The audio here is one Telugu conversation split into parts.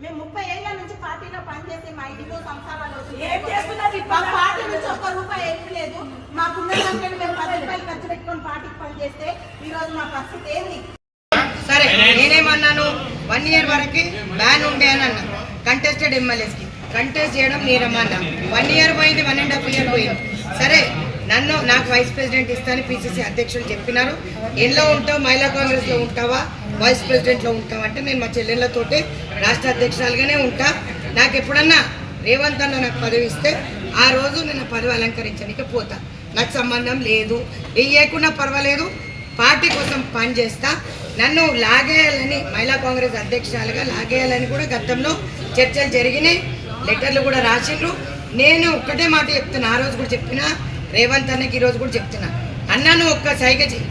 మేము 30 ఏళ్ల నుంచి పార్టీలో పనిచేసి మా ఇంటిలో సంసారాలు ఏం చేస్తున్నారు? మా పార్టీ నుంచి ఒక్క రూపాయి వెళ్ళలేదు. మాకున్న దాంట్లో మేము 10 రూపాయలు ఖర్చు పెట్టుకొని పార్టీకి పనిచేస్తే ఈ రోజు మా పరిస్థితి ఏంది? సరే నేనేమన్నాను 1 year వరకు బ్యాన్ ఉండే అని అన్నాను. కంటెస్టెడ్ ఎమ్మెల్యేస్కి కంటెస్ట్ చేయడం నేరమన్నా. 1 year పోయింది, 1.5 year పోయింది. సరే నాకు వైస్ ప్రెసిడెంట్ ఇస్తాను పిసిసి అధ్యక్షులు చెప్పినారు. ఎల్లో ఉంటావు, మహిళా కాంగ్రెస్లో ఉంటావా, వైస్ ప్రెసిడెంట్లో ఉంటావా అంటే నేను మా చెల్లెళ్ళతోటి రాష్ట్ర అధ్యక్షురాలుగానే ఉంటా. నాకు ఎప్పుడన్నా రేవంత్ అన్న నాకు పదవి ఇస్తే ఆ రోజు నేను పదవి అలంకరించడానికి పోతా. నాకు సంబంధం లేదు, ఇవ్వకున్నా పర్వాలేదు, పార్టీ కోసం పనిచేస్తా. నన్ను లాగేయాలని మహిళా కాంగ్రెస్ అధ్యక్షురాలుగా లాగేయాలని కూడా గతంలో చర్చలు జరిగినాయి, లెటర్లు కూడా రాసిండ్రు. నేను ఒక్కటే మాట చెప్తున్నా, ఆ రోజు కూడా చెప్పినా, రేవంత్ అన్నకి ఈరోజు కూడా చెప్తున్నా, అన్నాను ఒక్క సైగ చేయి,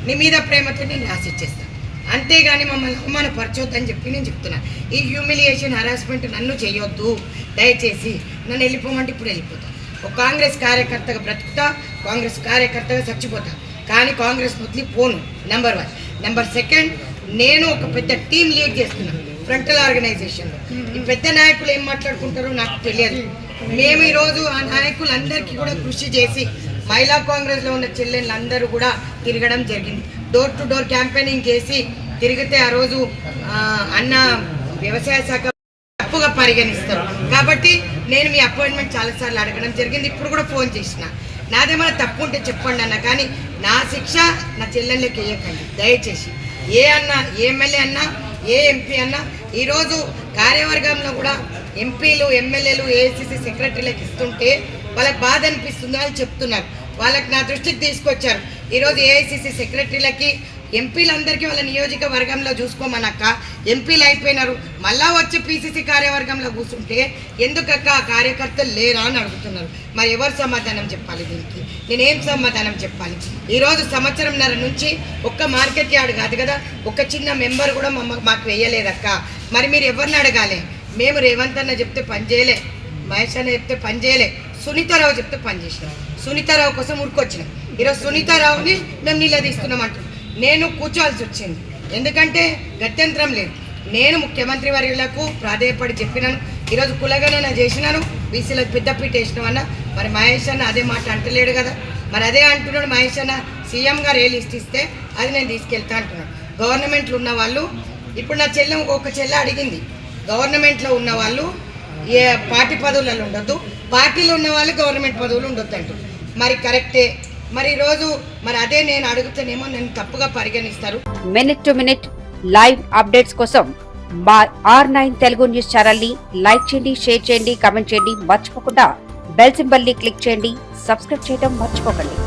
నీ మీద ప్రేమతో నేను రాసిచ్చేస్తాను, అంతేగాని మమ్మల్ని అవమానపరచొద్దని చెప్పి నేను చెప్తున్నా. ఈ హ్యూమిలియేషన్ హరాస్మెంట్ నన్ను చేయొద్దు దయచేసి. నన్ను వెళ్ళిపోమంటే ఇప్పుడు వెళ్ళిపోతా. ఒక కాంగ్రెస్ కార్యకర్తగా బ్రతుకుతా, కాంగ్రెస్ కార్యకర్తగా చచ్చిపోతా, కానీ కాంగ్రెస్ వదిలి పోను. నెంబర్ 1. నెంబర్ 2, నేను ఒక పెద్ద టీం లీడ్ చేస్తున్నాను ఫ్రంటల్ ఆర్గనైజేషన్లో. ఈ పెద్ద నాయకులు ఏం మాట్లాడుకుంటారో నాకు తెలియదు. మేము ఈరోజు ఆ నాయకులందరికీ కూడా కృషి చేసి మహిళా కాంగ్రెస్లో ఉన్న చెల్లెళ్ళందరూ కూడా తిరగడం జరిగింది. డోర్ టు డోర్ క్యాంపెయినింగ్ చేసి తిరిగితే ఆ రోజు అన్న వ్యవసాయ శాఖ తప్పుగా పరిగణిస్తారు. కాబట్టి నేను మీ అపాయింట్మెంట్ చాలాసార్లు అడగడం జరిగింది. ఇప్పుడు కూడా ఫోన్ చేసిన, నాదేమైనా తప్పు ఉంటే చెప్పండి అన్న, కానీ నా శిక్ష నా చెల్లెళ్ళకి వేయకండి దయచేసి. ఏ అన్న, ఏ ఎమ్మెల్యే అన్నా, ఏ ఎంపీ అన్నా ఈరోజు కార్యవర్గంలో కూడా ఎంపీలు, ఎమ్మెల్యేలు, ఏఐసిసి సెక్రటరీలకు ఇస్తుంటే వాళ్ళకి బాధ అనిపిస్తుందో అని చెప్తున్నారు. వాళ్ళకి నా దృష్టికి తీసుకొచ్చారు. ఈరోజు ఏఐసిసి సెక్రటరీలకి, ఎంపీలందరికీ వాళ్ళ నియోజకవర్గంలో చూసుకోమనక్క ఎంపీలు అయిపోయినారు, మళ్ళా వచ్చి పీసీసీ కార్యవర్గంలో కూర్చుంటే ఎందుకక్క కార్యకర్తలు లేరా అని అడుగుతున్నారు. మరి ఎవరు సమాధానం చెప్పాలి దీనికి? నేనేం సమాధానం చెప్పాలి? ఈరోజు సంవత్సరంన్నర నుంచి ఒక్క మార్కెట్ యార్డ్ కాదు కదా, ఒక చిన్న మెంబర్ కూడా మాకు వేయలేదక్క. మరి మీరు ఎవరిని అడగాలి? మేము రేవంత్ అన్న చెప్తే పని చేయలే, మహేష్ అన్న చెప్తే పని చేయలే, సునీతారావు చెప్తే పని చేసినాం. సునీతారావు కోసం ఉరికొచ్చినాం. ఈరోజు సునీతారావుని మేము నిలదీస్తున్నాం అంటున్నాం. నేను కూర్చోవాల్సి వచ్చింది, ఎందుకంటే గత్యంతరం లేదు. నేను ముఖ్యమంత్రి వర్యులకు ప్రాధేయపడి చెప్పినాను, ఈరోజు కులగణన చేసినాను, బీసీలకు పెద్దపీట వేసినామన్నా. మరి మహేష్ అన్న అదే మాట అంటలేడు కదా, మరి అదే అంటున్నాడు మహేష్ అన్న. సీఎం గారు ఏ లిస్ట్ ఇస్తే అది నేను తీసుకెళ్తా అంటున్నాడు. గవర్నమెంట్లో ఉన్న వాళ్ళు, ఇప్పుడు నా చెల్లె ఒక చెల్లె అడిగింది, గవర్నమెంట్లో ఉన్న వాళ్ళు ఏ పార్టీ పదవులలో ఉండొద్దు, పార్టీలో ఉన్న వాళ్ళు గవర్నమెంట్ పదవులు ఉండొద్దు అంటారు. మరి కరెక్టే. మరి ఈరోజు మరి అదే నేను అడుగుతానేమో నేను తప్పుగా పరిగణిస్తారు. Minute to minute live updates కోసం మా R9 తెలుగు న్యూస్ ఛానల్ ని లైక్ చేయండి, షేర్ చేయండి, కామెంట్ చేయండి. మర్చిపోకుండా బెల్ సింబల్ ని క్లిక్ చేయండి. సబ్స్క్రైబ్ చేయడం మర్చిపోకండి.